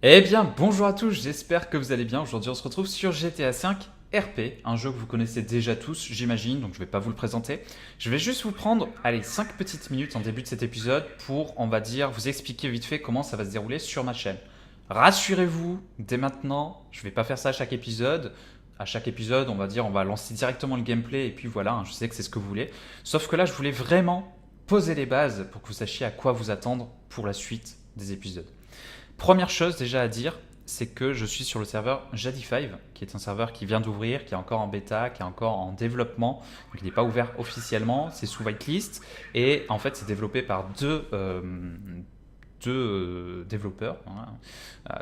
Eh bien, bonjour à tous, j'espère que vous allez bien. Aujourd'hui, on se retrouve sur GTA V RP, un jeu que vous connaissez déjà tous, j'imagine, donc je ne vais pas vous le présenter. Je vais juste vous prendre, allez, 5 petites minutes en début de cet épisode pour, on va dire, vous expliquer vite fait comment ça va se dérouler sur ma chaîne. Rassurez-vous, dès maintenant, je ne vais pas faire ça à chaque épisode. À chaque épisode, on va dire, on va lancer directement le gameplay et puis voilà, je sais que c'est ce que vous voulez. Sauf que là, je voulais vraiment poser les bases pour que vous sachiez à quoi vous attendre pour la suite des épisodes. Première chose déjà à dire, c'est que je suis sur le serveur Jadi5, qui est un serveur qui vient d'ouvrir, qui est encore en bêta, qui est encore en développement. Donc il n'est pas ouvert officiellement, c'est sous whitelist. Et en fait, c'est développé par deux développeurs,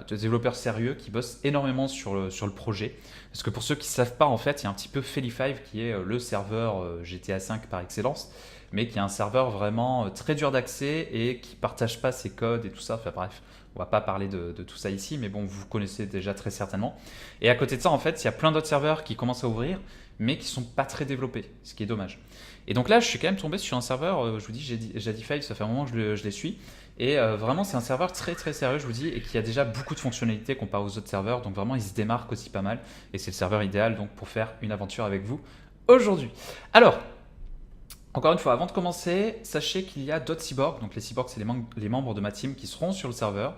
deux développeurs sérieux qui bossent énormément sur le projet. Parce que pour ceux qui ne savent pas, en fait, il y a un petit peu Felly5 qui est le serveur GTA 5 par excellence, mais qui est un serveur vraiment très dur d'accès et qui ne partage pas ses codes et tout ça. Enfin bref, on va pas parler de tout ça ici, mais bon, vous connaissez déjà très certainement. Et à côté de ça, en fait, il y a plein d'autres serveurs qui commencent à ouvrir, mais qui sont pas très développés, ce qui est dommage. Et donc là, je suis quand même tombé sur un serveur, je vous dis, Jadi5, ça fait un moment que je les suis. Et vraiment, c'est un serveur très très sérieux, je vous dis, et qui a déjà beaucoup de fonctionnalités comparé aux autres serveurs. Donc vraiment, il se démarque aussi pas mal. Et c'est le serveur idéal donc, pour faire une aventure avec vous aujourd'hui. Alors, encore une fois, avant de commencer, sachez qu'il y a d'autres cyborgs. Donc les cyborgs, c'est les membres de ma team qui seront sur le serveur.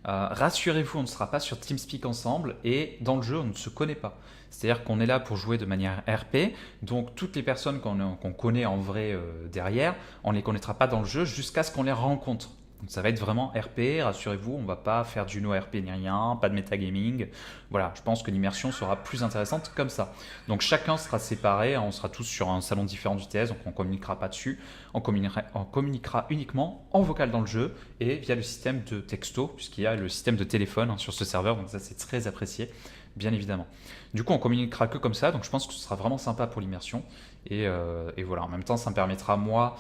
Rassurez-vous, on ne sera pas sur TeamSpeak ensemble et dans le jeu, on ne se connaît pas. C'est-à-dire qu'on est là pour jouer de manière RP, donc toutes les personnes qu'on connaît en vrai derrière, on ne les connaîtra pas dans le jeu jusqu'à ce qu'on les rencontre. Donc ça va être vraiment RP, rassurez-vous, on ne va pas faire du no RP ni rien, pas de metagaming. Voilà, je pense que l'immersion sera plus intéressante comme ça. Donc chacun sera séparé, on sera tous sur un salon différent du TS, donc on ne communiquera pas dessus. On communiquera uniquement en vocal dans le jeu et via le système de texto, puisqu'il y a le système de téléphone sur ce serveur, donc ça c'est très apprécié, bien évidemment. Du coup, on communiquera que comme ça, donc je pense que ce sera vraiment sympa pour l'immersion. Et voilà, en même temps, ça me permettra, moi,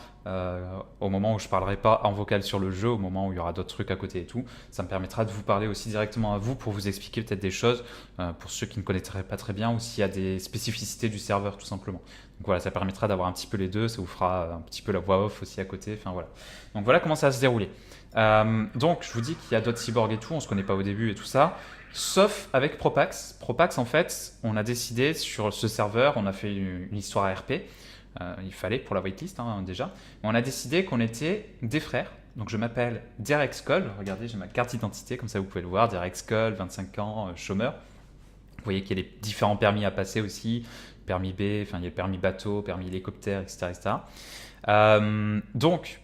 au moment où je parlerai pas en vocal sur le jeu, au moment où il y aura d'autres trucs à côté et tout, ça me permettra de vous parler aussi directement à vous pour vous expliquer peut-être des choses, pour ceux qui ne connaîtraient pas très bien, ou s'il y a des spécificités du serveur, tout simplement. Donc voilà, ça permettra d'avoir un petit peu les deux, ça vous fera un petit peu la voix off aussi à côté, enfin voilà. Donc voilà comment ça va se dérouler. Donc je vous dis qu'il y a d'autres cyborgs et tout, on se connaît pas au début et tout ça, sauf avec Propax. Propax, en fait, on a décidé sur ce serveur, on a fait une histoire RP, il fallait pour la whitelist déjà, mais on a décidé qu'on était des frères. Donc je m'appelle Derek Skull, regardez, j'ai ma carte d'identité, comme ça vous pouvez le voir, Derek Skull, 25 ans, chômeur. Vous voyez qu'il y a les différents permis à passer aussi, permis B, enfin il y a le permis bateau, permis hélicoptère, etc. etc. Donc,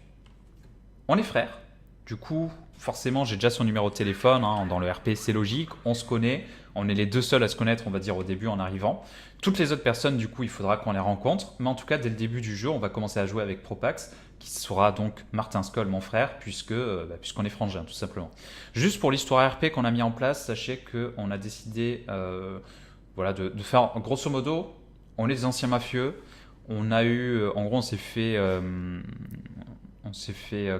on est frères. Du coup, forcément, j'ai déjà son numéro de téléphone. Dans le RP, c'est logique. On se connaît. On est les deux seuls à se connaître, on va dire, au début en arrivant. Toutes les autres personnes, du coup, il faudra qu'on les rencontre. Mais en tout cas, dès le début du jeu, on va commencer à jouer avec Propax, qui sera donc Martin Skoll, mon frère, puisqu'on est frangins, tout simplement. Juste pour l'histoire RP qu'on a mis en place, sachez qu'on a décidé voilà, de faire, grosso modo, on est des anciens mafieux. On a eu, en gros,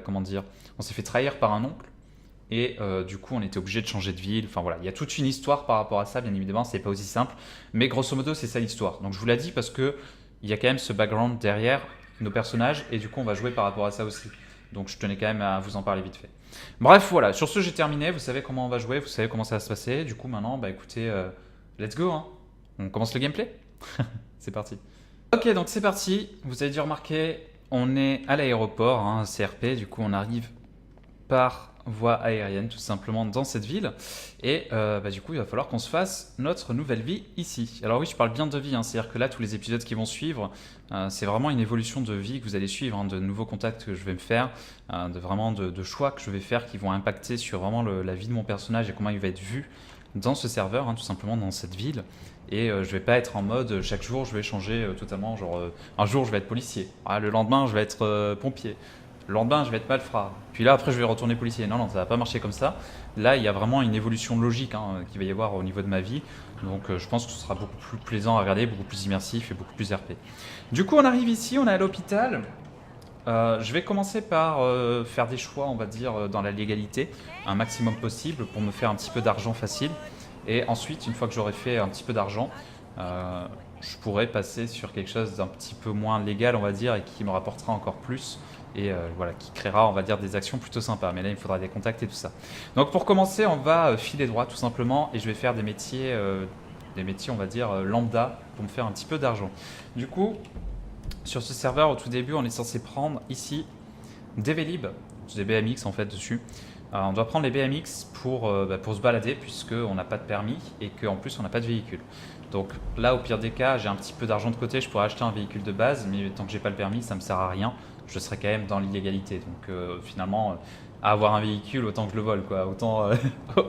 comment dire, on s'est fait trahir par un oncle. Et du coup, on était obligé de changer de ville. Enfin voilà, il y a toute une histoire par rapport à ça, bien évidemment, c'est pas aussi simple. Mais grosso modo, c'est ça l'histoire. Donc je vous l'ai dit parce que il y a quand même ce background derrière nos personnages et du coup, on va jouer par rapport à ça aussi. Donc je tenais quand même à vous en parler vite fait. Bref, voilà, sur ce, j'ai terminé. Vous savez comment on va jouer, vous savez comment ça va se passer. Du coup, maintenant, bah écoutez, let's go, hein. On commence le gameplay. C'est parti. Ok, donc c'est parti. Vous avez dû remarquer, on est à l'aéroport, CRP. Du coup, on arrive par voie aérienne tout simplement dans cette ville. Et du coup, il va falloir qu'on se fasse notre nouvelle vie ici. Alors oui, je parle bien de vie, c'est-à-dire que là, tous les épisodes qui vont suivre, c'est vraiment une évolution de vie que vous allez suivre, de nouveaux contacts que je vais me faire, de choix que je vais faire qui vont impacter sur vraiment la vie de mon personnage et comment il va être vu dans ce serveur, tout simplement dans cette ville. Et je vais pas être en mode chaque jour je vais changer totalement, genre un jour je vais être policier, le lendemain je vais être pompier, le lendemain je vais être malfrat, puis là après je vais retourner policier. Non, non, ça va pas marcher comme ça. Là il y a vraiment une évolution logique qu'il va y avoir au niveau de ma vie, donc je pense que ce sera beaucoup plus plaisant à regarder, beaucoup plus immersif et beaucoup plus RP. Du coup on arrive ici, on est à l'hôpital. Je vais commencer par faire des choix, on va dire, dans la légalité, un maximum possible pour me faire un petit peu d'argent facile. Et ensuite, une fois que j'aurai fait un petit peu d'argent, je pourrai passer sur quelque chose d'un petit peu moins légal, on va dire, et qui me rapportera encore plus et voilà, qui créera, on va dire, des actions plutôt sympas. Mais là, il faudra des contacts et tout ça. Donc pour commencer, on va filer droit tout simplement, et je vais faire des métiers, on va dire, lambda, pour me faire un petit peu d'argent. Du coup, sur ce serveur, au tout début, on est censé prendre ici des Vélib, des BMX en fait dessus. On doit prendre les BMX pour se balader, puisqu'on n'a pas de permis et qu'en plus on n'a pas de véhicule. Donc là, au pire des cas, j'ai un petit peu d'argent de côté, je pourrais acheter un véhicule de base, mais tant que j'ai pas le permis, ça me sert à rien. Je serai quand même dans l'illégalité. Donc finalement, avoir un véhicule, autant que je le vole, quoi. Autant,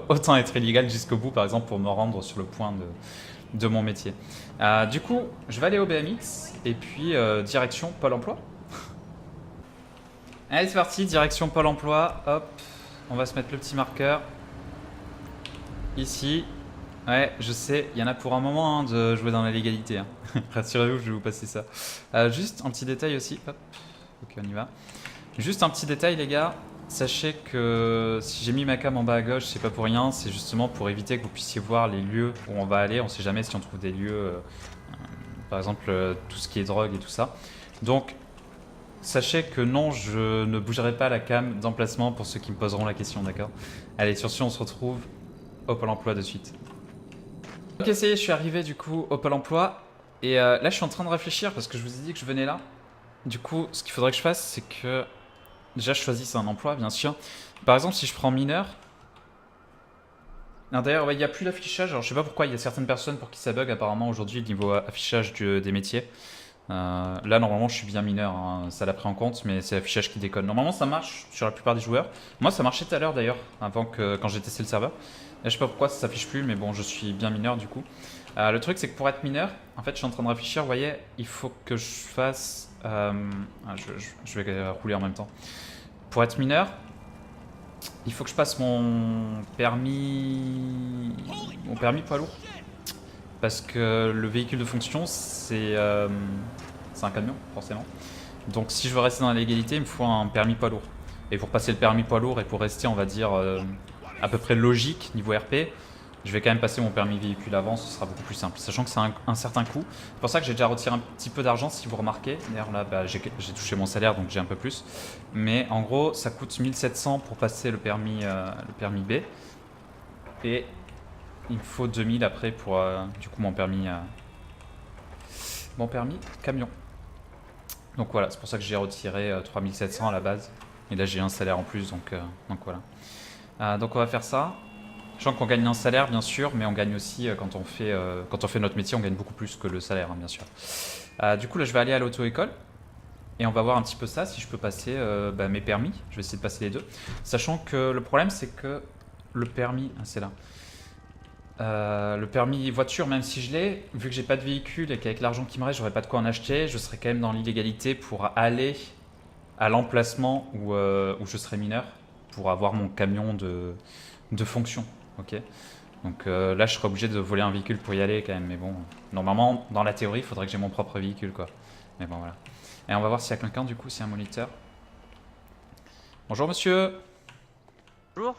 autant être illégal jusqu'au bout, par exemple, pour me rendre sur le point de mon métier. Du coup, je vais aller au BMX et puis direction Pôle emploi. Allez, c'est parti, direction Pôle emploi. Hop, on va se mettre le petit marqueur ici. Ouais, je sais, il y en a pour un moment hein, de jouer dans la légalité. Hein. Rassurez-vous, je vais vous passer ça. Juste un petit détail aussi. Hop, ok, on y va. Juste un petit détail, les gars. Sachez que si j'ai mis ma cam en bas à gauche, c'est pas pour rien. C'est justement pour éviter que vous puissiez voir les lieux où on va aller. On sait jamais si on trouve des lieux, par exemple, tout ce qui est drogue et tout ça. Donc, sachez que non, je ne bougerai pas la cam d'emplacement pour ceux qui me poseront la question, d'accord? Allez, sur ce, on se retrouve au Pôle emploi de suite. Ok, ça y est, je suis arrivé du coup au Pôle emploi. Et là, je suis en train de réfléchir parce que je vous ai dit que je venais là. Du coup, ce qu'il faudrait que je fasse, c'est que déjà, je choisisse un emploi, bien sûr. Par exemple, si je prends mineur. D'ailleurs, il n'y a plus d'affichage. Alors, je sais pas pourquoi, il y a certaines personnes pour qui ça bug apparemment aujourd'hui, niveau affichage des métiers. Là, normalement, je suis bien mineur, hein. Ça l'a pris en compte, mais c'est l'affichage qui déconne. Normalement, ça marche sur la plupart des joueurs. Moi, ça marchait tout à l'heure d'ailleurs, quand j'ai testé le serveur. Là, je sais pas pourquoi ça s'affiche plus, mais bon, je suis bien mineur du coup. Le truc, c'est que pour être mineur, en fait, je suis en train de réfléchir. Vous voyez, il faut que je fasse. Je vais rouler en même temps. Pour être mineur, il faut que je passe mon permis poids lourd. Parce que le véhicule de fonction, c'est un camion, forcément. Donc si je veux rester dans la légalité, il me faut un permis poids lourd. Et pour passer le permis poids lourd et pour rester, on va dire, à peu près logique niveau RP, je vais quand même passer mon permis véhicule avant, ce sera beaucoup plus simple. Sachant que c'est un certain coût. C'est pour ça que j'ai déjà retiré un petit peu d'argent, si vous remarquez. D'ailleurs là, j'ai touché mon salaire, donc j'ai un peu plus. Mais en gros, ça coûte 1700 pour passer le permis B. Et il me faut 2000 après pour du coup mon permis camion. Donc voilà, c'est pour ça que j'ai retiré 3700 à la base. Et là j'ai un salaire en plus, donc voilà. Donc on va faire ça. Je sens qu'on gagne un salaire bien sûr, mais on gagne aussi quand on fait notre métier, on gagne beaucoup plus que le salaire hein, bien sûr. Du coup là je vais aller à l'auto-école. Et on va voir un petit peu ça, si je peux passer mes permis. Je vais essayer de passer les deux. Sachant que le problème c'est que le permis, c'est là. Le permis voiture, même si je l'ai, vu que j'ai pas de véhicule et qu'avec l'argent qui me reste, j'aurais pas de quoi en acheter, je serais quand même dans l'illégalité pour aller à l'emplacement où je serais mineur pour avoir mon camion de fonction. Ok. Donc là, je serais obligé de voler un véhicule pour y aller quand même. Mais bon, normalement, dans la théorie, il faudrait que j'ai mon propre véhicule, quoi. Mais bon, voilà. Et on va voir s'il y a quelqu'un, du coup, s'il y a un moniteur. Bonjour, monsieur. Bonjour.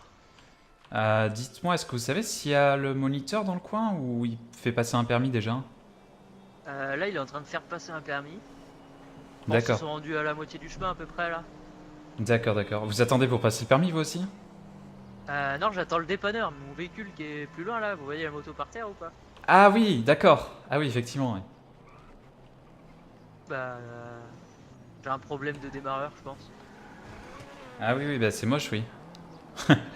Dites-moi, est-ce que vous savez s'il y a le moniteur dans le coin ou il fait passer un permis déjà? Là, il est en train de faire passer un permis. Ils D'accord. sont rendus à la moitié du chemin à peu près là. D'accord, d'accord. Vous attendez pour passer le permis, vous aussi? Non, j'attends le dépanneur. Mon véhicule qui est plus loin là. Vous voyez la moto par terre ou pas? Ah oui, d'accord. Ah oui, effectivement. Ouais. Bah, j'ai un problème de démarreur, je pense. Ah oui, oui, bah c'est moche, oui.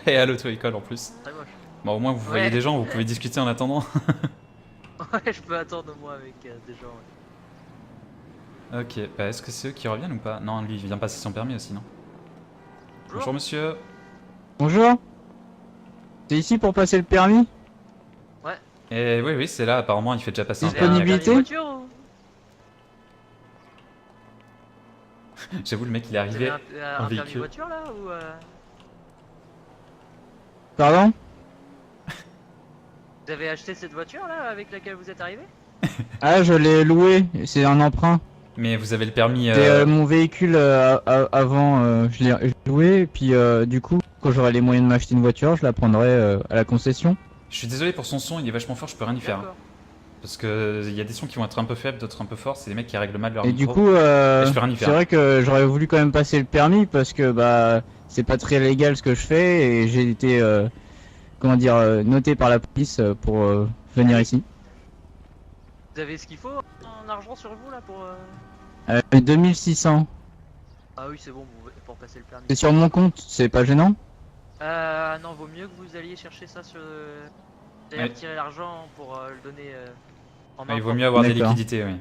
Et à l'auto-école en plus. Très moche. Bon, au moins vous voyez des gens, vous pouvez discuter en attendant. Ouais, je peux attendre moi avec des gens. Ouais. Ok, bah est-ce que c'est eux qui reviennent ou pas? Non, lui il vient passer son permis aussi, non? Bonjour monsieur. Bonjour. C'est ici pour passer le permis? Ouais. Et oui, oui, c'est là, apparemment il fait déjà passer un Disponibilité. permis. Voiture, ou... J'avoue, le mec il est Vous avez arrivé un en permis véhicule. voiture là ou Pardon? Vous avez acheté cette voiture là avec laquelle vous êtes arrivé? Ah, je l'ai loué, c'est un emprunt. Mais vous avez le permis. C'est mon véhicule avant, je l'ai loué, et puis du coup, quand j'aurai les moyens de m'acheter une voiture, je la prendrai à la concession. Je suis désolé pour son son, il est vachement fort, je peux rien y faire. D'accord. Parce que il y a des sons qui vont être un peu faibles, d'autres un peu forts, c'est les mecs qui règlent mal leur Et micro. du coup, je peux rien y c'est faire. vrai que j'aurais voulu quand même passer le permis parce que bah c'est pas très légal ce que je fais et j'ai été comment dire noté par la police pour venir ici. Vous avez ce qu'il faut en argent sur vous là pour. 2600. Ah oui, c'est bon pour passer le permis. C'est sur mon compte, c'est pas gênant? Non, vaut mieux que vous alliez chercher ça sur. D'aller Ouais. retirer l'argent pour le donner en main Il vaut propre. mieux avoir des D'accord. liquidités, oui.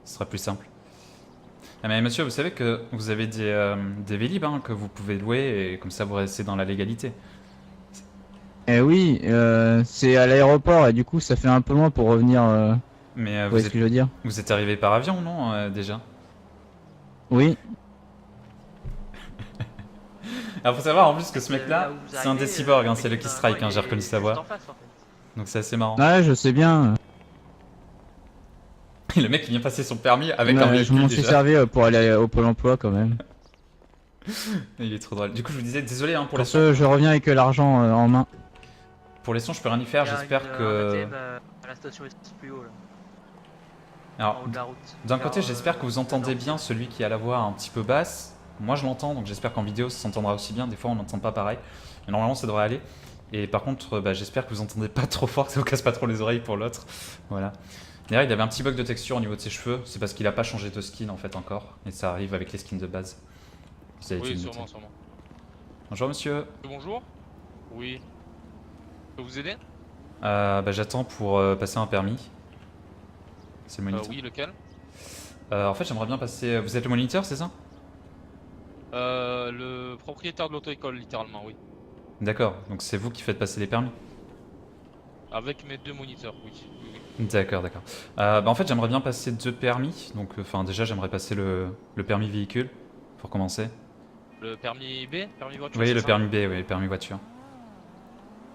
Ce sera plus simple. Ah, mais monsieur, vous savez que vous avez des Vélib hein, que vous pouvez louer et comme ça vous restez dans la légalité. Eh oui, c'est à l'aéroport et du coup ça fait un peu loin pour revenir. Mais Vous voyez ce que je veux dire? vous êtes arrivé par avion, non, déjà? Oui. Alors faut savoir en plus que ce Là mec-là, où vous c'est un arrivez, des cyborgs, hein, le c'est mec, Lucky Strike, hein, il j'ai est reconnu sa juste voix. en face, en fait. Donc c'est assez marrant. Ouais, je sais bien. Le mec il vient passer son permis avec un Je véhicule m'en suis déjà. servi pour aller au Pôle emploi quand même. Il est trop drôle. Du coup je vous disais, désolé hein, pour les Pour sons. ce, je reviens avec l'argent en main. Pour les sons je peux rien y faire, Il y a j'espère un que... ATM à la station plus haut là, en Alors, haut de la route. d'un côté Alors, j'espère que vous entendez non, bien celui qui a la voix un petit peu basse. Moi je l'entends, donc j'espère qu'en vidéo ça s'entendra aussi bien. Des fois on n'entend pas pareil. Mais normalement ça devrait aller. Et par contre, bah, j'espère que vous entendez pas trop fort, que ça vous casse pas trop les oreilles pour l'autre. Voilà. D'ailleurs, il avait un petit bug de texture au niveau de ses cheveux. C'est parce qu'il a pas changé de skin en fait encore. Et ça arrive avec les skins de base. Vous avez dû Oui, le noter. sûrement, sûrement. Bonjour monsieur. Bonjour. Oui. Je peux vous aider? Bah, j'attends pour passer un permis. C'est le moniteur. Oui, lequel? En fait, j'aimerais bien passer. Vous êtes le moniteur, c'est ça? Le propriétaire de l'auto-école, littéralement, oui. D'accord. Donc c'est vous qui faites passer les permis. Avec mes deux moniteurs, oui. Oui, oui. D'accord, d'accord. Bah, en fait, j'aimerais bien passer 2 permis. Donc, enfin, déjà, j'aimerais passer le permis véhicule pour commencer. Le permis B? Permis voiture? Oui, c'est le ça? permis B, oui, le permis voiture.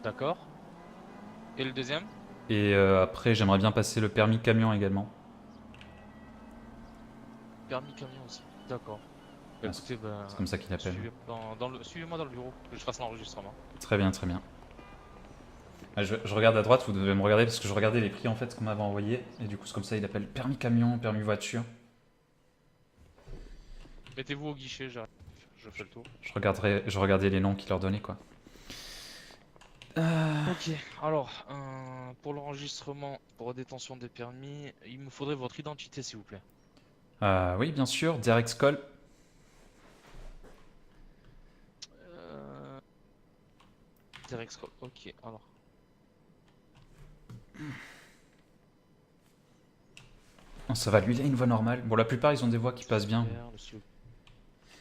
D'accord. Et le deuxième? Et après, j'aimerais bien passer le permis camion également. Permis camion aussi. D'accord. Ah, Écoutez, ben, C'est comme ça qu'il appelle. suivez-moi dans le bureau, que je fasse l'enregistrement. Très bien, très bien. Je regarde à droite, vous devez me regarder parce que je regardais les prix en fait qu'on m'avait envoyé. Et du coup, c'est comme ça, il appelle permis camion, permis voiture. Mettez-vous au guichet, j'arrive. Je fais le tour. Je regardais les noms qu'il leur donnait quoi. Ok, alors, pour l'enregistrement, pour détention des permis, il me faudrait votre identité, s'il vous plaît. Oui, bien sûr, Derek Skoll. Derek Scroll, ok, alors. Oh, ça va, lui, il a une voix normale. Bon, la plupart, ils ont des voix qui passent bien. Super, monsieur.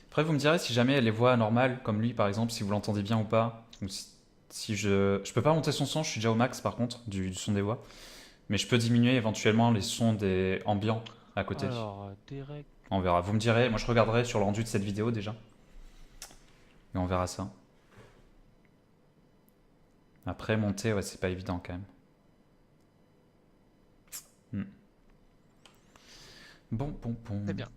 Après, vous me direz si jamais les voix normales, comme lui par exemple, si vous l'entendez bien ou pas. Ou si je peux pas monter son son, je suis déjà au max par contre, du son des voix. Mais je peux diminuer éventuellement les sons des ambiants à côté. Alors, Derek. On verra. Vous me direz, moi je regarderai sur le rendu de cette vidéo déjà. Et on verra ça. Après, monter, ouais, c'est pas évident quand même. Bon. Très bien.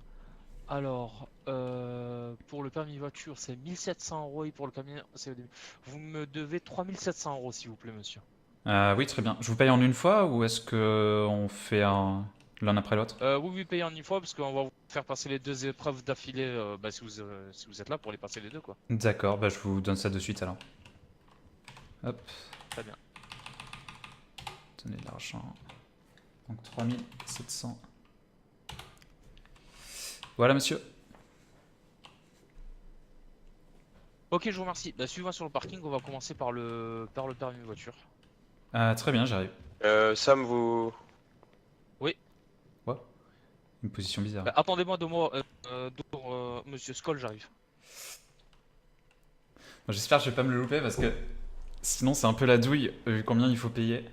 Alors, pour le permis voiture, c'est 1700 € et pour le camion, c'est au début. Vous me devez 3700 € s'il vous plaît, monsieur. Oui, très bien. Je vous paye en une fois ou est-ce que on fait l'un après l'autre? Oui, payez en une fois parce qu'on va vous faire passer les deux épreuves d'affilée si vous êtes là pour les passer les deux, quoi. D'accord, bah je vous donne ça de suite alors. Hop. Très bien. Tenez de l'argent. Donc 3700. Voilà monsieur. Ok, je vous remercie. Bah, suivez-moi sur le parking, on va commencer par le permis voiture. Très bien, j'arrive. Sam, vous... Une position bizarre. Attendez-moi monsieur Skoll, j'arrive. Bon, j'espère que je vais pas me le louper parce que sinon c'est un peu la douille vu combien il faut payer.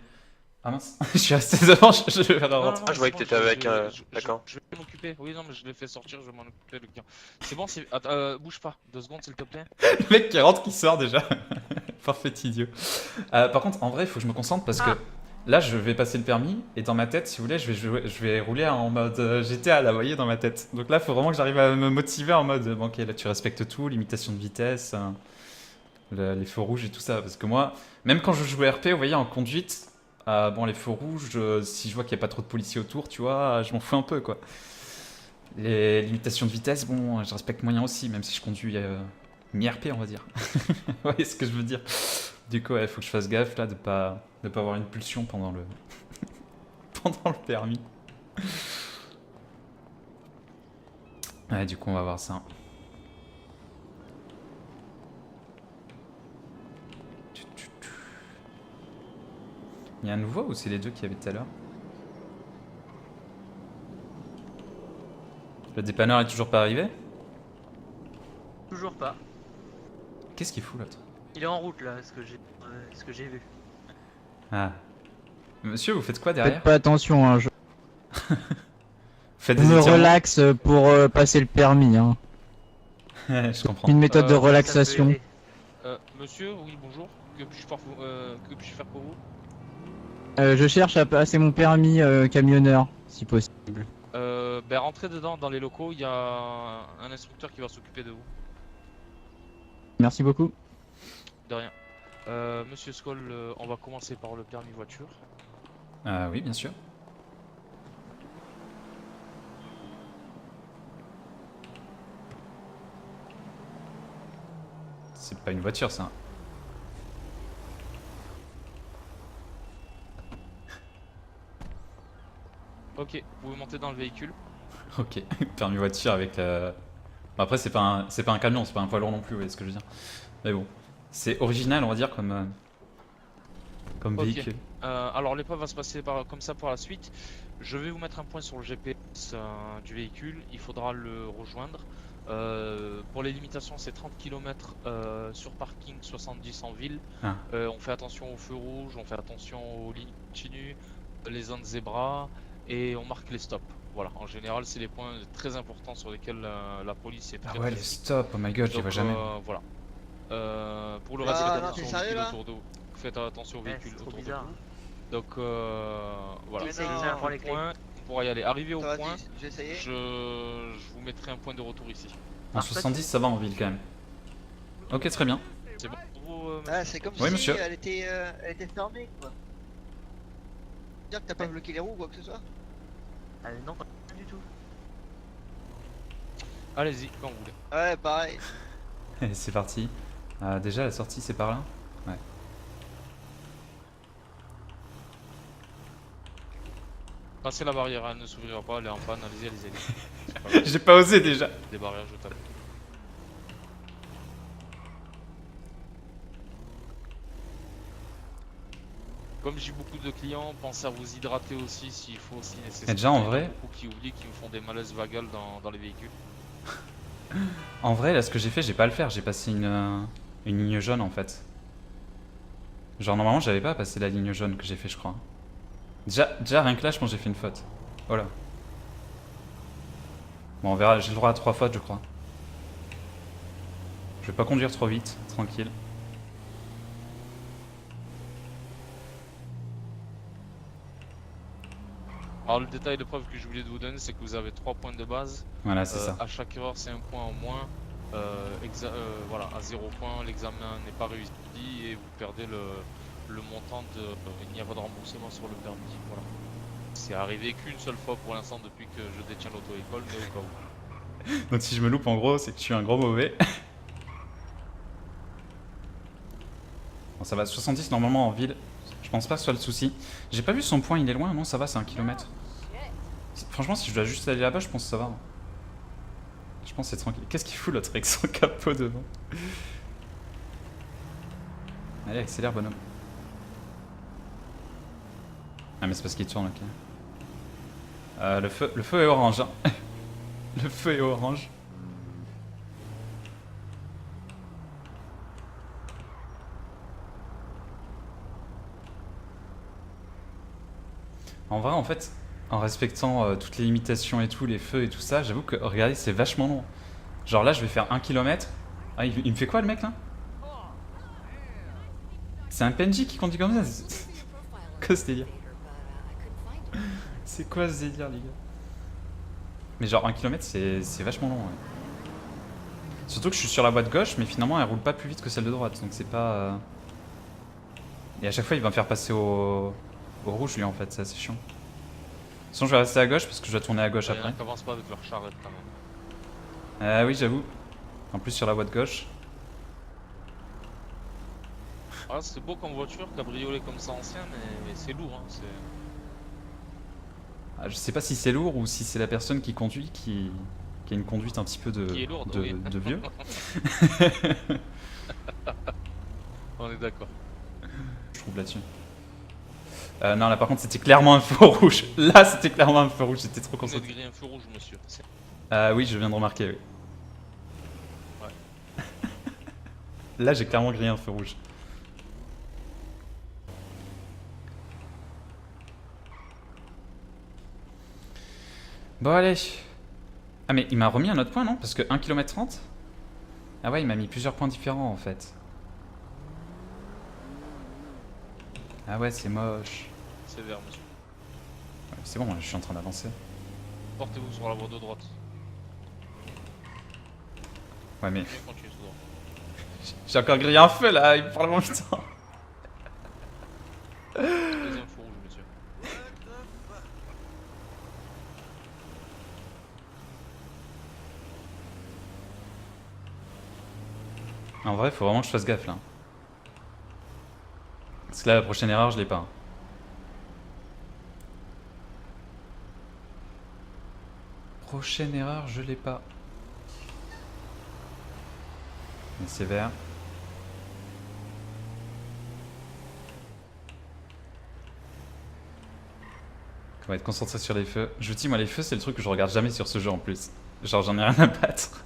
Ah mince, je suis resté devant, je vais faire la rentrée. je voyais que t'étais avec un... D'accord. Je vais m'en occuper. Oui, non, mais je l'ai fait sortir, je vais m'en occuper, le gars. C'est bon, bouge pas. 2 secondes, s'il te plaît. Le mec qui rentre, qui sort déjà. Parfait idiot. Par contre, en vrai, il faut que je me concentre parce que là, je vais passer le permis et dans ma tête, si vous voulez, je vais rouler en mode GTA, là, vous voyez, dans ma tête. Donc là, il faut vraiment que j'arrive à me motiver en mode, bon, ok, là, tu respectes tout, limitation de vitesse, les feux rouges et tout ça. Parce que moi, même quand je joue RP, vous voyez, en conduite, Bon, les feux rouges, si je vois qu'il n'y a pas trop de policiers autour, tu vois, je m'en fous un peu, quoi. Les limitations de vitesse, bon, je respecte moyen aussi, même si je conduis mi-RP, on va dire. Vous voyez ce que je veux dire? Du coup, il faut que je fasse gaffe, là, de pas avoir une pulsion pendant le... pendant le permis. Ouais, du coup, on va voir ça. Il y a un nouveau ou c'est les deux qu'il y avait tout à l'heure? Le dépanneur est toujours pas arrivé? Toujours pas. Qu'est-ce qu'il fout l'autre? Il est en route là, ce que j'ai vu. Ah. Monsieur, vous faites quoi Faites derrière? pas attention, hein, je Faites me des étirements? relaxe pour passer le permis. Hein. Je comprends. Une méthode de Ça Ça peut relaxation. aider. Monsieur, oui, bonjour. Que puis-je faire pour vous? Je cherche à passer mon permis camionneur, si possible. Ben rentrez dedans dans les locaux, il y a un instructeur qui va s'occuper de vous. Merci beaucoup. De rien. Monsieur Skoll, on va commencer par le permis voiture. Oui, bien sûr. C'est pas une voiture, ça. Ok, vous pouvez monter dans le véhicule. Ok, permis voiture avec... Bon, après, c'est pas un camion, c'est pas un poids lourd non plus, vous voyez ce que je veux dire. Mais bon, c'est original, on va dire, comme Ok. véhicule. Alors l'épreuve va se passer comme ça pour la suite. Je vais vous mettre un point sur le GPS du véhicule. Il faudra le rejoindre. Pour les limitations, c'est 30 km sur parking, 70 en ville. Ah. On fait attention aux feux rouges, on fait attention aux lignes continues, les zones zébras et on marque les stops. Voilà, en général, c'est les points très importants sur lesquels la police est Ah très ouais, les précise. stops, oh my god, je les Donc, vois jamais. voilà. Pour le Ah, reste, non, faites attention t'es aux sérieux, véhicules là autour de vous. Faites attention aux Ouais, véhicules c'est trop autour de bizarre. vous. Donc voilà, Mais c'est non, le tiens, prends les clés. point, on pourra y aller. Arrivé au Ça va, point, j'ai essayé. je vous mettrai un point de retour ici. En Ah, 70, ça va en ville quand même. Ok, très bien. C'est bon pour vous, monsieur? Ah, c'est comme Oui, si monsieur. elle était fermée, quoi. Dire que t'as pas bloqué les roues ou quoi que ce soit. Ah, non, pas du tout. Allez-y, quand vous voulez. Ouais, pareil. Et c'est parti. Déjà, la sortie, c'est par là? Ouais. Passez la barrière, elle ne s'ouvrira pas, elle est en panne, allez-y, allez-y. C'est pas grave, J'ai pas osé déjà. des barrières, je tape. Comme j'ai beaucoup de clients, pensez à vous hydrater aussi s'il faut aussi nécessaire. Et déjà, en Il y en a vrai- beaucoup qui oublient, qui me font des malaises vagales dans les véhicules. En vrai, là, ce que j'ai fait, j'ai pas à le faire. J'ai passé une ligne jaune en fait. Genre, normalement, j'avais pas à passer la ligne jaune que j'ai fait, je crois. Déjà, rien que là, je pense que j'ai fait une faute. Voilà. Bon, on verra. J'ai le droit à 3 fautes, je crois. Je vais pas conduire trop vite, tranquille. Alors le détail de preuve que je voulais vous donner, c'est que vous avez 3 points de base. Voilà, c'est ça. À chaque erreur, c'est un point en moins. Voilà, à 0 point, l'examen n'est pas réussi et vous perdez le montant de... il n'y a pas de remboursement sur le permis. Voilà. C'est arrivé qu'une seule fois pour l'instant depuis que je détiens l'auto-école, mais au cas où. Donc si je me loupe, en gros, c'est que je suis un gros mauvais. Bon, ça va, 70 normalement en ville. Je pense pas que ce soit le souci. J'ai pas vu son point, il est loin, non, ça va, c'est 1 km. Franchement, si je dois juste aller là-bas, je pense que ça va. Je pense que c'est tranquille. Qu'est-ce qu'il fout l'autre avec son capot devant? Allez, accélère, bonhomme. Ah, mais c'est parce qu'il tourne, ok. Le feu est orange. Hein. Le feu est orange. En vrai, en fait, en respectant toutes les limitations et tout, les feux et tout ça, j'avoue que, regardez, c'est vachement long. Genre là, je vais faire 1 km. Ah, il me fait quoi le mec là? C'est un PNJ qui conduit comme ça? Quoi ce délire? C'est quoi ce délire, les gars? Mais genre 1 km, c'est vachement long, ouais. Surtout que je suis sur la voie de gauche, mais finalement elle roule pas plus vite que celle de droite, donc c'est pas... Et à chaque fois il va me faire passer au au rouge lui en fait, c'est assez chiant. Sinon je vais rester à gauche parce que je dois tourner à gauche Il y en a après. qui avancent pas avec leur charrette quand même. Oui j'avoue. En plus sur la voie de gauche. Ah, c'est beau comme voiture, cabriolet comme ça ancien, mais c'est lourd. Hein. Ah, je sais pas si c'est lourd ou si c'est la personne qui conduit qui a une conduite un petit peu de, Qui est lourde, oui. de vieux. On est d'accord. Je trouve là-dessus. Non là par contre c'était clairement un feu rouge. Là c'était clairement un feu rouge, j'étais trop Vous venez de concentré. griller un feu rouge, monsieur. Oui je viens de remarquer, oui. Ouais. Là j'ai clairement grillé un feu rouge. Bon allez. Ah mais il m'a remis un autre point non? Parce que 1 km 30. Ah ouais il m'a mis plusieurs points différents en fait. Ah ouais c'est moche. C'est vert, monsieur. Ouais, c'est bon, je suis en train d'avancer. Portez-vous sur la voie de droite. Ouais mais Bien continuez tout droit. j'ai encore grillé un feu là, il me parle en même temps. Deuxième feu rouge, monsieur. En vrai faut vraiment que je fasse gaffe là. Parce que là la prochaine erreur je l'ai pas. Prochaine erreur je l'ai pas. Mais c'est vert. On va être concentré sur les feux. Je vous dis moi les feux c'est le truc que je regarde jamais sur ce jeu en plus. Genre j'en ai rien à battre.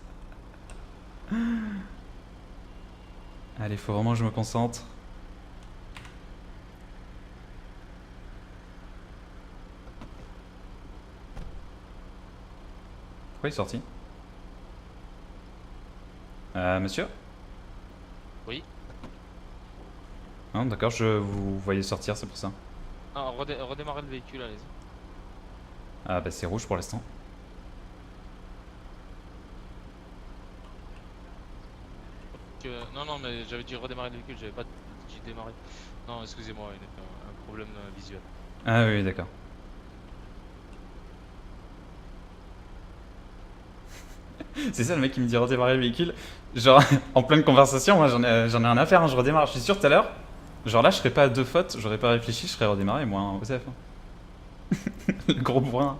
Allez faut vraiment que je me concentre. Pourquoi il est sorti? Monsieur? Oui. Non d'accord je vous voyais sortir c'est pour ça. Ah, redémarrez le véhicule, allez-y. Ah bah c'est rouge pour l'instant. Non, mais j'avais dit redémarrer le véhicule, j'avais pas dit démarrer. Non, excusez-moi, il y a un problème visuel. Ah oui d'accord. C'est ça le mec qui me dit redémarrer le véhicule. Genre en pleine conversation, moi j'en ai rien à faire, hein, je redémarre. Je suis sûr tout à l'heure. Genre là je serais pas à deux fautes, j'aurais pas réfléchi, je serais redémarré moi, hein, OSF. Le gros bourrin.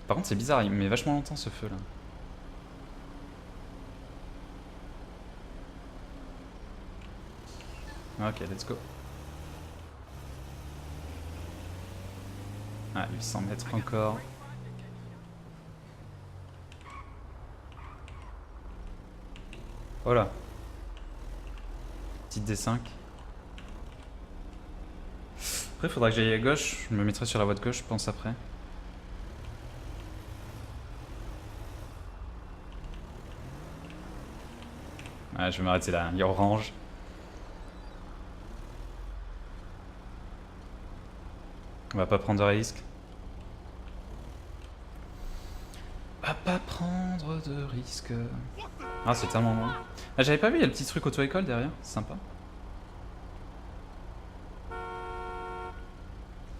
Par contre c'est bizarre, il met vachement longtemps ce feu là. Ok, let's go. Ah, 800 mètres encore. Voilà. Petite D5. Après, faudra que j'aille à gauche. Je me mettrai sur la voie de gauche, je pense, après. Ouais, je vais m'arrêter là. Il y a orange. On va pas prendre de risque. On va pas prendre de risque. Ah, c'est tellement loin. Ah, j'avais pas vu, il y a le petit truc auto-école derrière. C'est sympa.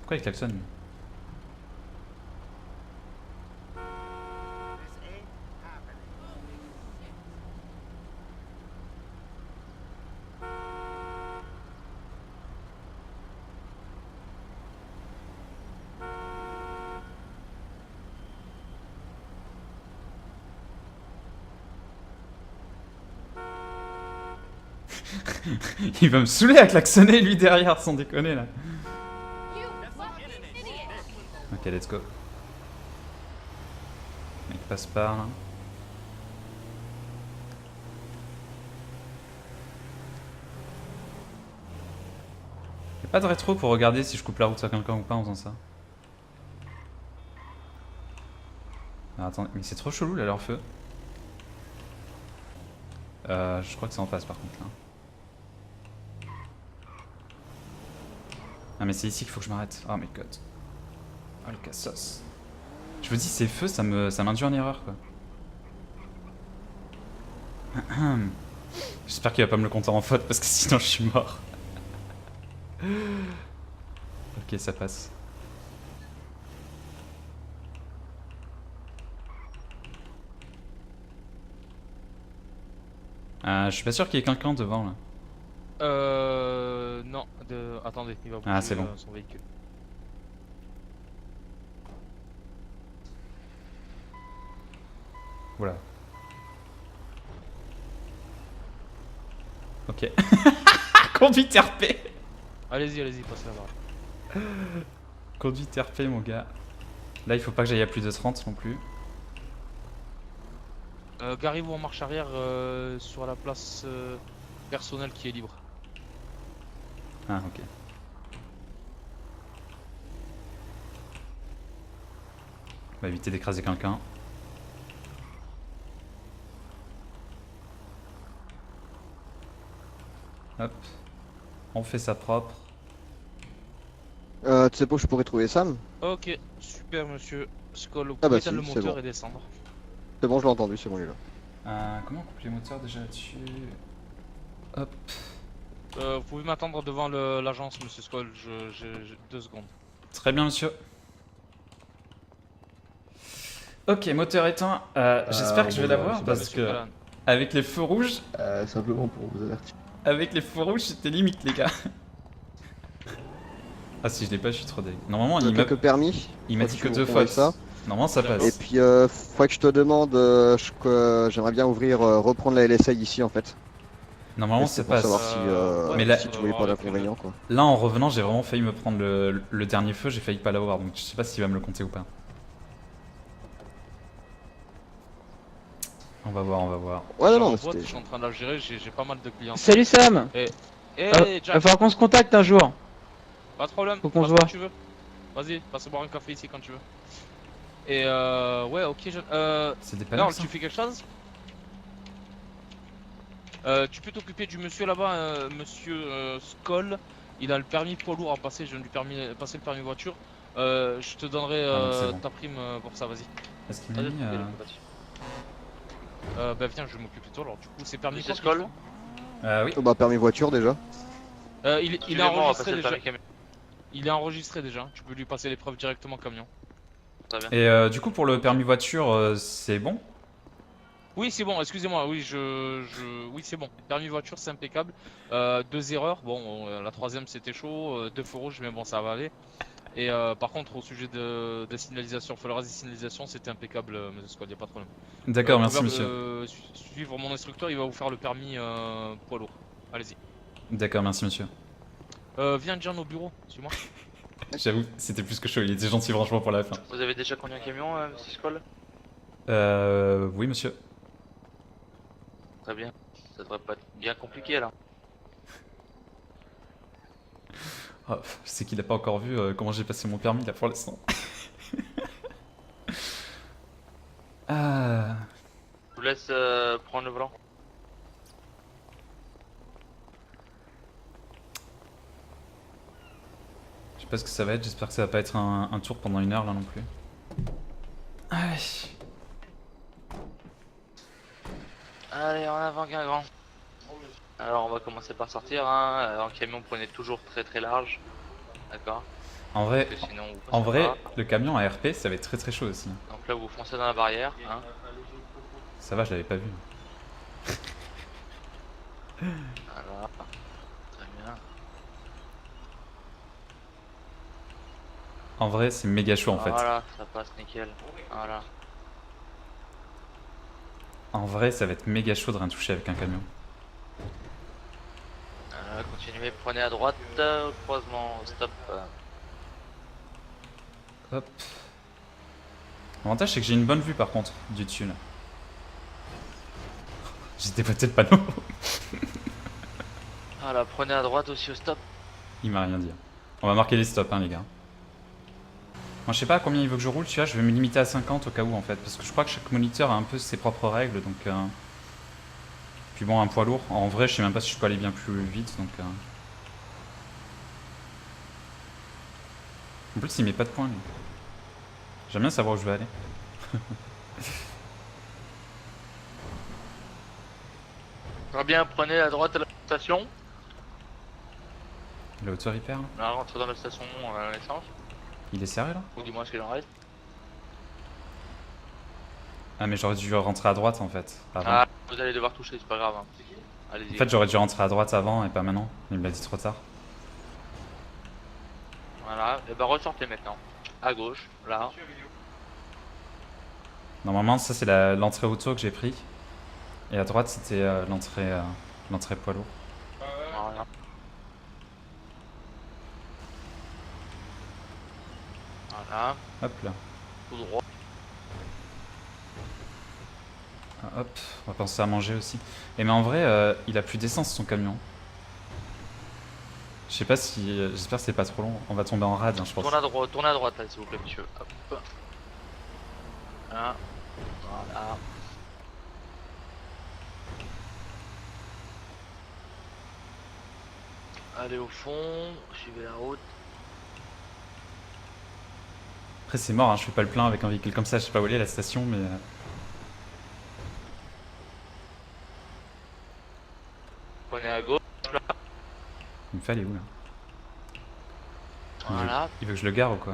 Pourquoi il klaxonne? Il va me saouler à klaxonner lui derrière, sans déconner là. Ok, let's go. Mec passe par là. Y'a pas de rétro pour regarder si je coupe la route à quelqu'un ou pas en faisant ça. Ah, attendez, mais c'est trop chelou là leur feu. Je crois que c'est en face par contre là. Ah mais c'est ici qu'il faut que je m'arrête. Oh my god. Oh le cassos. Je vous dis ces feux ça m'induit en erreur quoi. J'espère qu'il va pas me le compter en faute parce que sinon je suis mort. Ok Ok, ça passe. Je suis pas sûr qu'il y ait quelqu'un devant là. Non, attendez, il va bouger Ah, c'est bon. son véhicule. Voilà. Ok. Conduite RP. Allez-y, passez là-bas. Conduite RP, mon gars. Là, il faut pas que j'aille à plus de 30 non plus. Garez-vous en marche arrière sur la place personnelle qui est libre. Ah, ok. On va éviter d'écraser quelqu'un. Hop. On fait ça propre. Tu sais pas où je pourrais trouver Sam? Ok, super monsieur Skull, vous Ah bah pouvez éteindre le si, c'est moteur bon. et descendre. C'est bon, je l'ai entendu, c'est bon, il est là. Comment on coupe les moteurs déjà là-dessus? Hop. Vous pouvez m'attendre devant l'agence monsieur Skull, j'ai 2 secondes. Très bien, monsieur. Ok, moteur éteint. J'espère que je vais l'avoir parce Monsieur que Callan. avec les feux rouges, Simplement pour vous avertir. avec les feux rouges, c'était limite, les gars. Ah, si je l'ai pas, je suis trop deg. Normalement, il m'a Quelques permis. dit que tu 2 m'envoies fautes. ça. Normalement, ça Et passe. puis, faudrait que je te demande, j'aimerais bien reprendre la LSA ici en fait. Normalement, Et ça c'est pour passe. savoir si, ouais, mais là- si tu voyais pas d'inconvénient quoi. Là, en revenant, j'ai vraiment failli me prendre le dernier feu. J'ai failli pas l'avoir, donc je sais pas s'il va me le compter ou pas. On va voir, on va voir. Ouais, Je non, non, suis en boîte, c'était. je suis en train de la gérer, j'ai pas mal de clients. Salut Sam. Eh Va Jack, falloir qu'on se contacte un jour. pas de problème, faut qu'on passe se quand voit. tu veux. Vas-y, passe boire un café ici quand tu veux. Et ouais, ok, C'est des panneaux, Earl, ça tu fais quelque chose? Tu peux t'occuper du monsieur là-bas, monsieur Skoll. Il a le permis poids lourd à passer, je viens de lui passer le permis voiture. Je te donnerai Ah, donc c'est bon. ta prime pour ça, vas-y. Est-ce qu'il m'a mis Bah viens, je vais m'occuper de toi alors. Du coup, c'est permis Monsieur quoi, qu'il Skoll faut Oui. Oh, bah, permis voiture déjà. Il est Suivez-moi, on va enregistré passer le déjà. permis camion. Il est enregistré déjà. Tu peux lui passer l'épreuve directement camion. Très bien. Et du coup, pour le permis voiture, c'est bon? Oui, c'est bon, excusez-moi, oui, oui, c'est bon. Permis voiture, c'est impeccable. 2 erreurs, bon, la troisième c'était chaud, 2 feux rouges, mais bon, ça va aller. Et par contre, au sujet de signalisation, le reste des signalisations, c'était impeccable, monsieur Scott, y a pas de problème. D'accord, Vous merci pouvez, monsieur. Suivre mon instructeur, il va vous faire le permis poids lourd. Allez-y. D'accord, merci monsieur. Viens, John, au bureau, suis-moi. J'avoue, c'était plus que chaud, il était gentil franchement pour la fin. Vous avez déjà conduit un camion, monsieur Skoll? Oui monsieur. Très bien. Ça devrait pas être bien compliqué alors. Oh, je sais qu'il a pas encore vu comment j'ai passé mon permis là pour l'instant. Ah. Je vous laisse prendre le volant. Je sais pas ce que ça va être, j'espère que ça va pas être un tour pendant 1 heure là non plus. Allez. Allez, en avant Guingamp. Alors on va commencer par sortir, hein. En camion prenez toujours très large. D'accord. En vrai, Parce que sinon vous en passez vrai, pas. le camion à RP ça va être très chaud aussi. Donc là vous foncez dans la barrière, hein. Ça va, je l'avais pas vu. Voilà. Très bien. En vrai, c'est méga chaud en fait. Voilà, ça passe nickel. Voilà. En vrai, ça va être méga chaud de rien toucher avec un camion. Continuez, prenez à droite, au croisement, stop. Hop. L'avantage c'est que j'ai une bonne vue par contre, du dessus là. J'ai déboîté le panneau. Voilà, prenez à droite aussi au stop. Il m'a rien dit. On va marquer les stops hein les gars. Moi je sais pas à combien il veut que je roule, tu vois, je vais me limiter à 50 au cas où en fait. Parce que je crois que chaque moniteur a un peu ses propres règles donc... Puis bon, un poids lourd, en vrai je sais même pas si je peux aller bien plus vite donc... En plus il met pas de points lui. J'aime bien savoir où je vais aller. Très bien, prenez à droite à la station. Le auto-repair là? Là, rentre dans la station essence. Il est sérieux là? Ou dis-moi ce qu'il en reste. Ah mais j'aurais dû rentrer à droite en fait. Avant. Ah, vous allez devoir toucher, c'est pas grave. Hein. Allez-y. En fait j'aurais dû rentrer à droite avant et pas maintenant. Il me l'a dit trop tard. Voilà, et bah ressortez maintenant. À gauche, là. Normalement ça c'est l'entrée auto que j'ai pris. Et à droite c'était l'entrée poids lourd. Voilà. Voilà, Hop là. tout droit. Ah, hop, on va penser à manger aussi. Et mais en vrai il a plus d'essence son camion. Je sais pas si... J'espère que c'est pas trop long. On va tomber en rade hein, je pense. Tournez à droite là s'il vous plaît monsieur. Hop. Là. Voilà. Allez au fond, suivez la route. Après c'est mort, hein, je fais pas le plein avec un véhicule comme ça, je sais pas où aller la station mais... Prenez à gauche. Il me fait aller où là? Voilà. Il veut que je le gare ou quoi?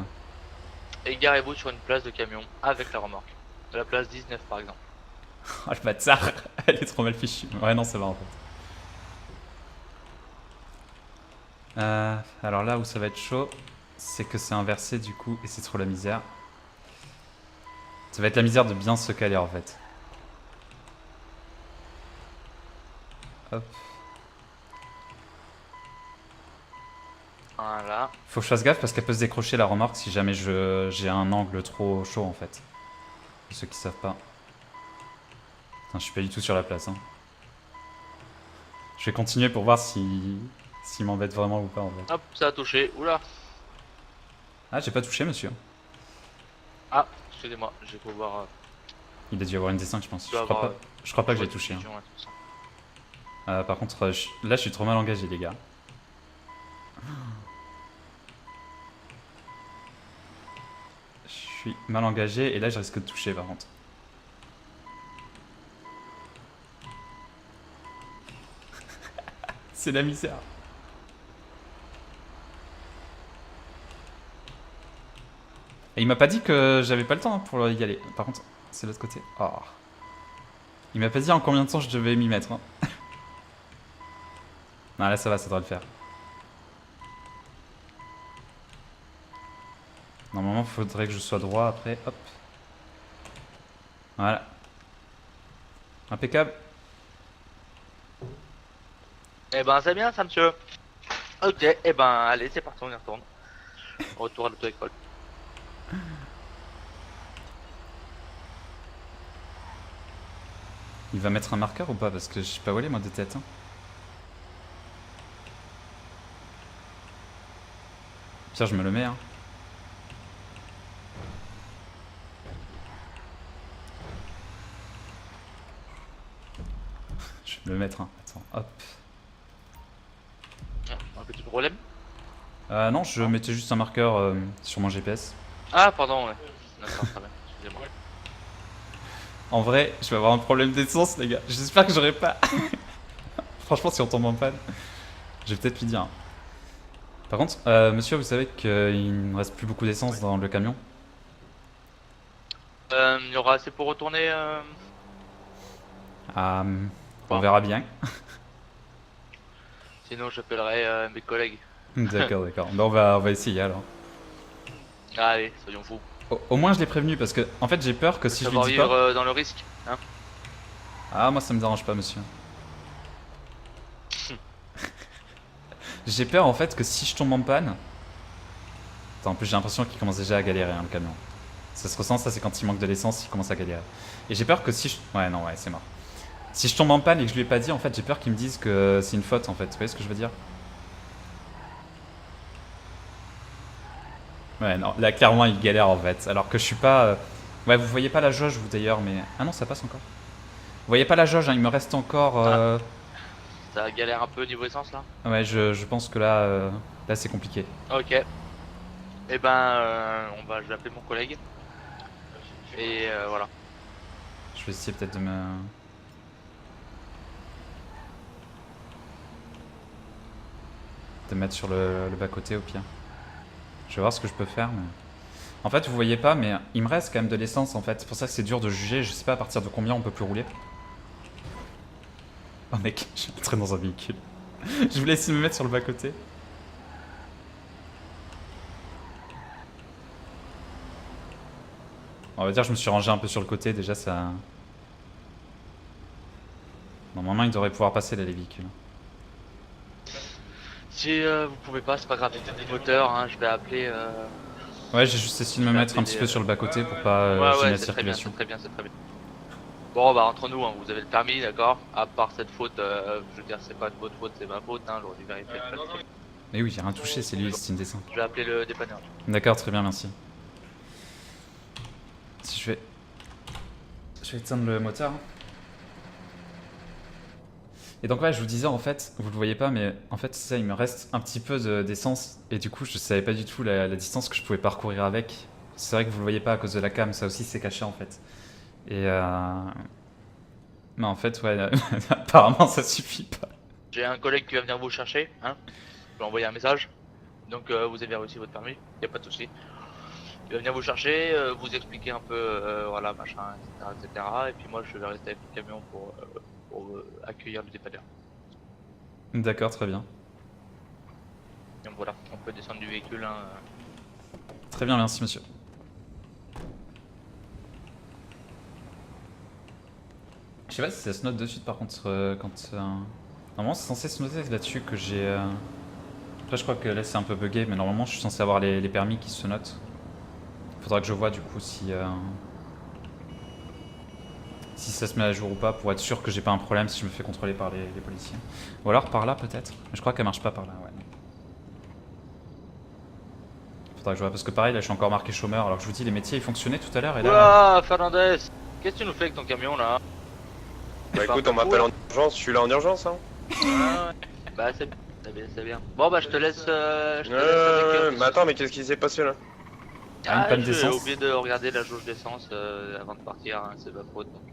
Et garez-vous sur une place de camion avec la remorque. La place 19 par exemple. Oh le bâtard. Elle est trop mal fichue. Ouais non ça va en fait. Alors là où ça va être chaud, c'est que c'est inversé du coup et c'est trop la misère. Ça va être la misère de bien se caler en fait. Hop. Voilà. Faut que je fasse gaffe parce qu'elle peut se décrocher la remorque si jamais j'ai un angle trop chaud en fait. Pour ceux qui savent pas. Putain, je suis pas du tout sur la place. Hein. Je vais continuer pour voir s'il m'embête vraiment ou pas en fait. Hop, ça a touché. Oula. Ah j'ai pas touché monsieur. Ah, excusez-moi, je vais pouvoir. Il a dû avoir une D5 je pense. Tu dois avoir, Je crois pas que j'ai touché. Hein. Par contre là je suis trop mal engagé les gars. Je suis mal engagé et là je risque de toucher par contre. C'est la misère. Et il m'a pas dit que j'avais pas le temps pour y aller. Par contre, c'est l'autre côté. Oh. Il m'a pas dit en combien de temps je devais m'y mettre. Hein. Non, là ça va, ça devrait le faire. Normalement, il faudrait que je sois droit après. Hop. Voilà. Impeccable. Eh ben, c'est bien ça, monsieur. Ok, eh ben, allez, c'est parti, on y retourne. Retour à l'auto-école. Il va mettre un marqueur ou pas? Parce que je sais pas où aller moi de tête. Hein. Pire, je me le mets. Hein. Je vais me le mettre. Hein. Attends, hop. Un petit problème? Non, je mettais juste un marqueur sur mon GPS. Ah, pardon, ouais. D'accord, très bien, excusez-moi. En vrai, je vais avoir un problème d'essence, les gars. J'espère que j'aurai pas. Franchement, si on tombe en panne, je vais peut-être lui dire. Par contre, monsieur, vous savez qu'il ne reste plus beaucoup d'essence dans le camion? Il y aura assez pour retourner On verra bien. Sinon, j'appellerai mes collègues. D'accord, d'accord. Ben, on va essayer alors. Allez, soyons fous. Au moins, je l'ai prévenu parce que, en fait, j'ai peur que si je lui Savoir dis vivre pas. dans le risque, hein. Ah, moi, ça me dérange pas, monsieur. J'ai peur en fait que si je tombe en panne. Attends, en plus, j'ai l'impression qu'il commence déjà à galérer, hein, le camion. Ça se ressent, ça, c'est quand il manque de l'essence, il commence à galérer. Et j'ai peur que si je. Ouais, non, ouais, c'est mort. Si je tombe en panne et que je lui ai pas dit, en fait, j'ai peur qu'il me dise que c'est une faute, en fait. Vous voyez ce que je veux dire? Ouais, non, là, clairement, il galère, en fait. Alors que je suis pas. Ouais, vous voyez pas la jauge, vous d'ailleurs, mais. Ah non, ça passe encore. Vous voyez pas la jauge, hein, il me reste encore. Ça galère un peu niveau essence là? Ouais, je pense que là, là c'est compliqué. Ok. Eh ben, je vais appeler mon collègue. Et voilà. Je vais essayer peut-être de me... De me mettre sur le bas-côté au pire. Je vais voir ce que je peux faire. Mais... En fait, vous voyez pas, mais il me reste quand même de l'essence en fait. C'est pour ça que c'est dur de juger. Je sais pas à partir de combien on peut plus rouler. Oh mec, je suis entré dans un véhicule. Je voulais essayer de me mettre sur le bas-côté. On va dire que je me suis rangé un peu sur le côté, déjà ça... Normalement il devrait pouvoir passer là les véhicules. Si vous pouvez pas, c'est pas grave, il y a des moteurs, hein, je vais appeler... Ouais, j'ai juste essayé de me mettre un petit peu sur le bas-côté pour pas gêner la circulation. C'est très bien, c'est très bien. Bon bah entre nous, hein, vous avez le permis, d'accord. À part cette faute, je veux dire c'est pas de votre faute, c'est ma faute, hein, j'aurais dû vérifier le truc. Mais oui, j'ai rien touché, c'est lui, c'est une descente. Je vais appeler le dépanneur. D'accord, très bien, merci. Si je vais éteindre le moteur. Et donc ouais, je vous disais en fait, vous le voyez pas, mais en fait ça, il me reste un petit peu d'essence et du coup je savais pas du tout la distance que je pouvais parcourir avec. C'est vrai que vous le voyez pas à cause de la cam, ça aussi c'est caché en fait. Et mais en fait ouais, apparemment ça suffit pas. J'ai un collègue qui va venir vous chercher, hein. Je vais envoyer un message. Donc vous avez réussi votre permis, y a pas de souci. Il va venir vous chercher, vous expliquer un peu, voilà, machin, etc. Et puis moi je vais rester avec le camion pour accueillir le dépanneur. D'accord, très bien. Donc voilà, on peut descendre du véhicule. Hein. Très bien, merci monsieur. Je sais pas si ça se note de suite par contre quand... Normalement c'est censé se noter là-dessus que j'ai... Après je crois que là c'est un peu bugué, mais normalement je suis censé avoir les permis qui se notent. Faudra que je vois du coup si ça se met à jour ou pas pour être sûr que j'ai pas un problème si je me fais contrôler par les policiers. Ou alors par là peut-être. Mais je crois qu'elle marche pas par là, ouais. Faudra que je vois parce que pareil là je suis encore marqué chômeur alors que je vous dis les métiers ils fonctionnaient tout à l'heure et là... Ouah, Fernandez, qu'est-ce que tu nous fais avec ton camion là? Bah écoute, on m'appelle en urgence, je suis là en urgence hein. Ah ouais. Bah c'est bien, c'est bien. Bon bah je te laisse... mais attends, mais qu'est-ce qui s'est passé là? Ah, une panne j'ai d'essence. oublié de regarder la jauge d'essence avant de partir, hein, c'est ma faute donc...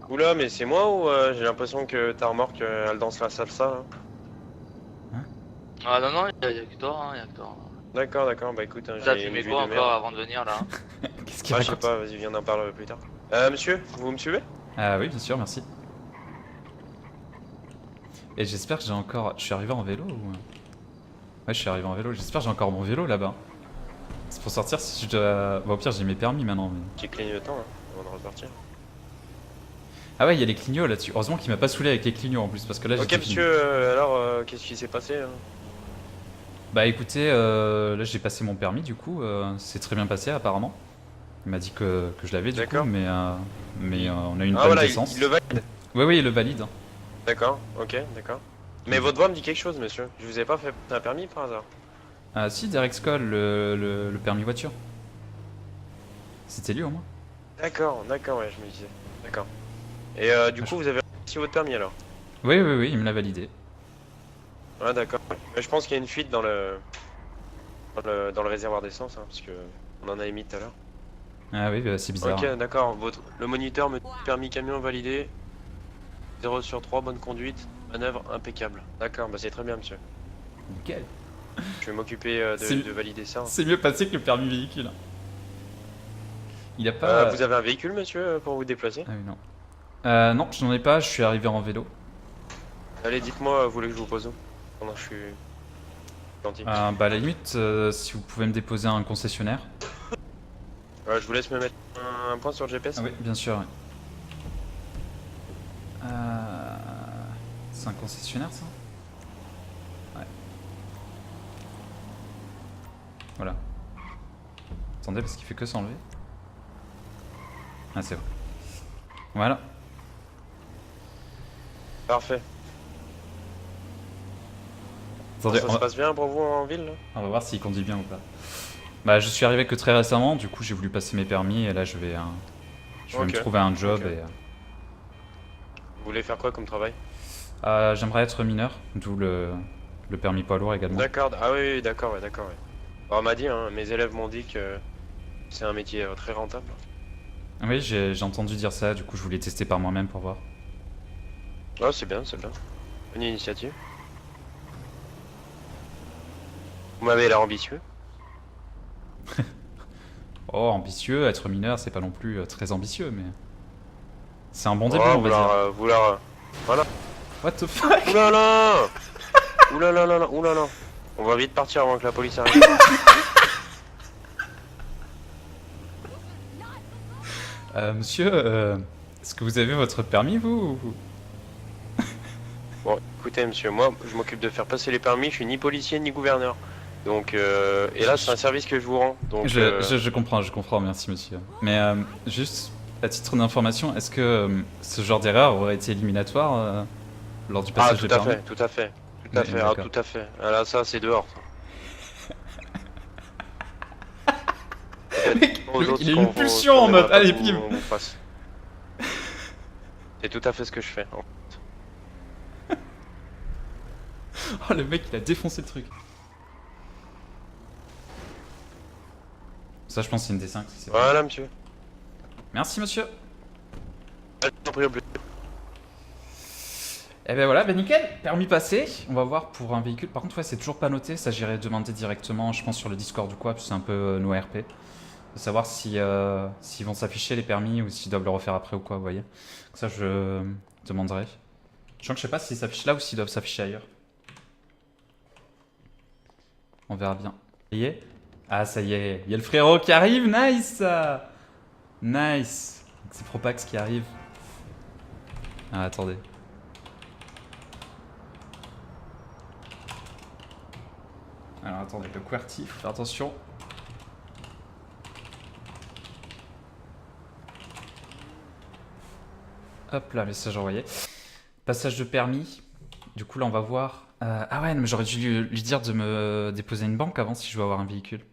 Oula, mais c'est moi ou j'ai l'impression que ta remorque elle danse la salsa hein? Ah non non, y'a que toi, hein, y'a que toi. D'accord, d'accord, bah écoute, hein, T'as j'ai fumé une quoi vue de encore merde. avant de venir là? Qu'est-ce qu'il Ah, je sais raconte? pas, vas-y, viens d'en parler plus tard. Monsieur, vous me suivez? Ah oui bien sûr, merci. Et j'espère que j'ai encore... Je suis arrivé en vélo ou... Ouais je suis arrivé en vélo, j'espère que j'ai encore mon vélo là-bas. C'est pour sortir si je dois... Bah au pire j'ai mes permis maintenant mais... Petit clignotant hein, avant de repartir. Ah ouais il y a les clignots là-dessus, heureusement qu'il m'a pas saoulé avec les clignots en plus parce que là Ok j'ai... monsieur, alors qu'est-ce qui s'est passé hein? Bah écoutez, là j'ai passé mon permis du coup, c'est très bien passé apparemment. Il m'a dit que je l'avais du coup, mais on a eu une panne voilà, d'essence. il le valide? Oui il le valide. D'accord, ok, d'accord. Mais votre voix me dit quelque chose monsieur, je vous ai pas fait un permis par hasard? Ah si, Derek Skoll, le permis voiture. C'était lui au moins. D'accord, d'accord, ouais, je me disais. D'accord. Et du coup, vous avez réussi votre permis alors? Oui, il me l'a validé. Ouais, d'accord. Mais je pense qu'il y a une fuite dans le réservoir d'essence, hein, parce que on en a émis tout à l'heure. Ah oui, bah, c'est bizarre. Ok, d'accord. Le moniteur me dit permis camion validé. 0 sur 3, bonne conduite, manœuvre impeccable. D'accord, bah c'est très bien, monsieur. Nickel. Je vais m'occuper de valider ça. C'est mieux passé que le permis véhicule. Il a pas... Vous avez un véhicule, monsieur, pour vous déplacer? Ah oui, non. Non, je n'en ai pas, je suis arrivé en vélo. Allez, dites-moi, vous voulez que je vous pose où? Pendant que je suis gentil. Bah à la limite, si vous pouvez me déposer à un concessionnaire. Je vous laisse me mettre un point sur le GPS. Ah oui, bien sûr. Ouais. C'est un concessionnaire ça? Ouais. Voilà. Attendez parce qu'il fait que s'enlever. Ah c'est bon. Voilà. Parfait. Attendez, ça se passe bien pour vous en ville là? On va voir s'il conduit bien ou pas. Bah je suis arrivé que très récemment, du coup j'ai voulu passer mes permis et là je vais me trouver un job et... Vous voulez faire quoi comme travail? J'aimerais être mineur, d'où le permis poids lourd également. D'accord, ah oui, d'accord, ouais, d'accord. Ouais. Alors, on m'a dit, hein, mes élèves m'ont dit que c'est un métier très rentable. Oui, j'ai entendu dire ça, du coup je voulais tester par moi-même pour voir. Oh, c'est bien, c'est bien. Bonne initiative. Vous m'avez l'air ambitieux. Oh, ambitieux, être mineur, c'est pas non plus très ambitieux, mais... C'est un bon début, Oh, on va dire. vouloir... Voilà. What the fuck? Oulala. Oulala, oulala. On va vite partir avant que la police arrive. Monsieur, est-ce que vous avez votre permis, vous ou- Bon, écoutez, monsieur, moi, je m'occupe de faire passer les permis. Je suis ni policier ni gouverneur. Donc, et là, c'est un service que je vous rends. Donc, je comprends, merci monsieur. Mais juste, à titre d'information, est-ce que ce genre d'erreur aurait été éliminatoire lors du Ah, passage tout des à permis? fait, tout à fait. Tout à Oui, fait, ah, d'accord. tout à fait. Ah, là, ça, c'est dehors. Ça. Le mec, il a une pulsion en mode, allez, bim. C'est tout à fait ce que je fais. Oh, le mec, il a défoncé le truc. Ça, je pense que c'est une D5. Si c'est vrai. Voilà, monsieur. Merci, monsieur. Allez, j'en prie, au plus. Eh ben voilà, ben nickel, permis passé. On va voir pour un véhicule. Par contre, ouais, c'est toujours pas noté. Ça, j'irai demander directement, je pense, sur le Discord ou quoi, parce que c'est un peu nos RP. De savoir si, s'ils vont s'afficher les permis ou s'ils doivent le refaire après ou quoi, vous voyez. Ça, je demanderai. Je sais pas s'ils s'affichent là ou s'ils doivent s'afficher ailleurs. On verra bien. Ça y est? Ah, ça y est. Il y a le frérot qui arrive. Nice! Nice. C'est Propax qui arrive. Ah, attendez. Alors, attendez, le QWERTY, faut faire attention. Hop là, message envoyé. Passage de permis. Du coup, là, on va voir. Ah ouais, mais j'aurais dû lui dire de me déposer une banque avant si je veux avoir un véhicule.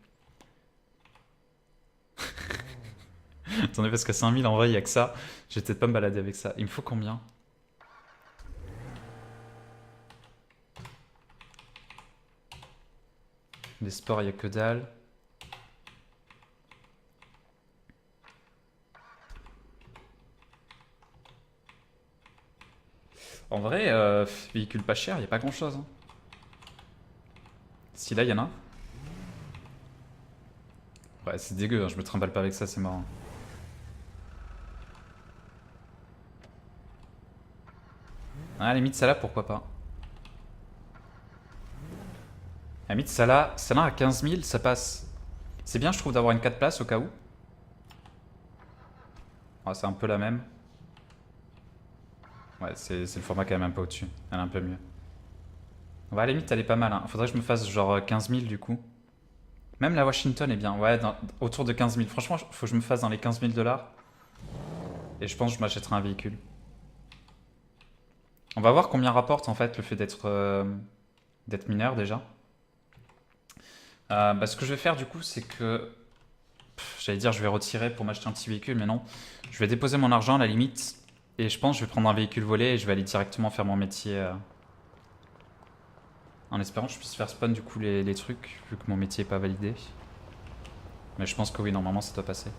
Attendez, parce qu'à 5000, en vrai, il n'y a que ça. Je vais peut-être pas me balader avec ça. Il me faut combien? Les sports, il n'y a que dalle. En vrai, véhicule pas cher, il n'y a pas grand chose. Hein. Si là, il y en a. Ouais, c'est dégueu, hein, je me trimballe pas avec ça, c'est marrant. Ah, à la limite, ça là, pourquoi pas. À la limite, ça là à 15 000, ça passe. C'est bien, je trouve, d'avoir une 4 places au cas où. Ouais, c'est un peu la même. Ouais, c'est le format quand même un peu au-dessus. Elle est un peu mieux. Ouais, à la limite, elle est pas mal. Hein. Faudrait que je me fasse genre 15 000 du coup. Même la Washington est bien. Ouais, autour de 15 000. Franchement, faut que je me fasse dans les 15 000 $. Et je pense que je m'achèterai un véhicule. On va voir combien rapporte en fait le fait d'être mineur déjà. Bah, ce que je vais faire du coup, c'est que... J'allais dire je vais retirer pour m'acheter un petit véhicule, mais non. Je vais déposer mon argent à la limite. Et je pense que je vais prendre un véhicule volé et je vais aller directement faire mon métier. En espérant que je puisse faire spawn du coup les trucs, vu que mon métier n'est pas validé. Mais je pense que oui, normalement ça doit passer.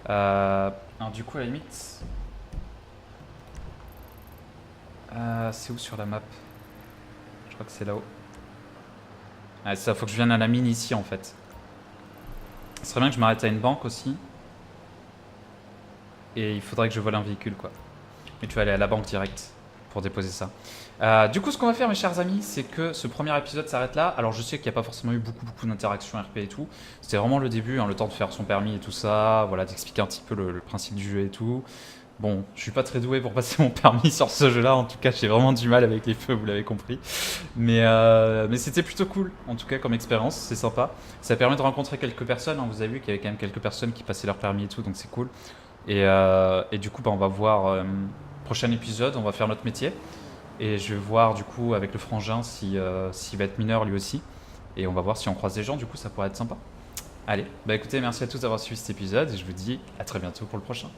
Alors du coup à la limite... c'est où sur la map? Je crois que c'est là-haut. Ah, ça, faut que je vienne à la mine ici en fait. Ce serait bien que je m'arrête à une banque aussi. Et il faudrait que je vole un véhicule quoi. Mais tu vas aller à la banque direct pour déposer ça. Du coup, ce qu'on va faire, mes chers amis, c'est que ce premier épisode s'arrête là. Alors, je sais qu'il n'y a pas forcément eu beaucoup d'interactions RP et tout. C'était vraiment le début, hein, le temps de faire son permis et tout ça. Voilà, d'expliquer un petit peu le principe du jeu et tout. Bon, je suis pas très doué pour passer mon permis sur ce jeu-là. En tout cas, j'ai vraiment du mal avec les feux, vous l'avez compris. Mais c'était plutôt cool, en tout cas, comme expérience. C'est sympa. Ça permet de rencontrer quelques personnes. Hein. Vous avez vu qu'il y avait quand même quelques personnes qui passaient leur permis et tout, donc c'est cool. Et du coup, bah, on va voir... prochain épisode, on va faire notre métier. Et je vais voir du coup avec le frangin s'il va être mineur lui aussi. Et on va voir si on croise des gens, du coup ça pourrait être sympa. Allez, bah écoutez, merci à tous d'avoir suivi cet épisode et je vous dis à très bientôt pour le prochain.